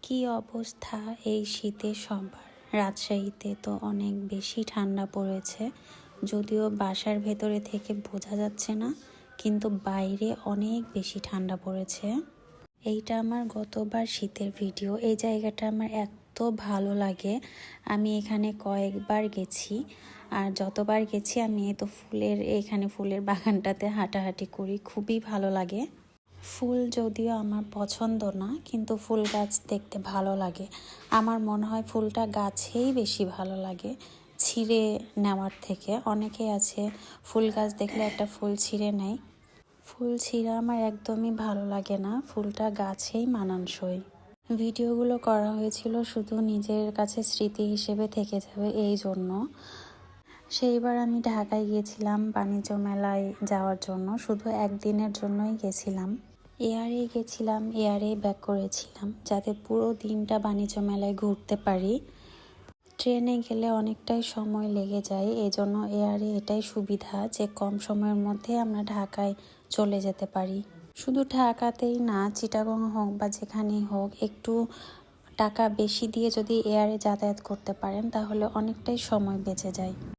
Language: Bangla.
কি অবস্থা এই শীতে সবার। রাজশাহীতে তো অনেক বেশি ঠান্ডা পড়েছে, যদিও বাসার ভেতরে থেকে বোঝা যাচ্ছে না, কিন্তু বাইরে অনেক বেশি ঠান্ডা পড়েছে। এইটা আমার গতবার শীতের ভিডিও। এই জায়গাটা আমার এত ভালো লাগে, আমি এখানে কয়েকবার গেছি, আর যতবার গেছি আমি তো এখানে ফুলের বাগানটাতে হাঁটাহাঁটি করি, খুবই ভালো লাগে। ফুল যদিও আমার পছন্দ না, কিন্তু ফুল গাছ দেখতে ভালো লাগে। আমার মনে হয় ফুলটা গাছেই বেশি ভালো লাগে ছিঁড়ে নেওয়ার থেকে। অনেকে আছে ফুল গাছ দেখলে একটা ফুল ছিঁড়ে নেয়, ফুল ছিঁড়া আমার একদমই ভালো লাগে না, ফুলটা গাছেই মানানসই। ভিডিওগুলো করা হয়েছিল শুধু নিজের কাছে স্মৃতি হিসেবে থেকে যাবে এই জন্য। সেইবার আমি ঢাকায় গিয়েছিলাম বাণিজ্য মেলায় যাওয়ার জন্য, শুধু একদিনের জন্যই গেছিলাম। এয়ারে গেছিলাম, এয়ারে ব্যাক করেছিলাম, যাতে পুরো দিনটা বাণিজ্য মেলায় ঘুরতে পারি। ট্রেনে গেলে অনেকটাই সময় লেগে যায়, এজন্য এয়ারে এটাই সুবিধা যে কম সময়ের মধ্যে আমরা ঢাকায় চলে যেতে পারি। শুধু ঢাকাতেই না, চিটাগং হোক বা যেখানেই হোক, একটু টাকা বেশি দিয়ে যদি এয়ারে যাতায়াত করতে পারেন তাহলে অনেকটাই সময় বেঁচে যায়।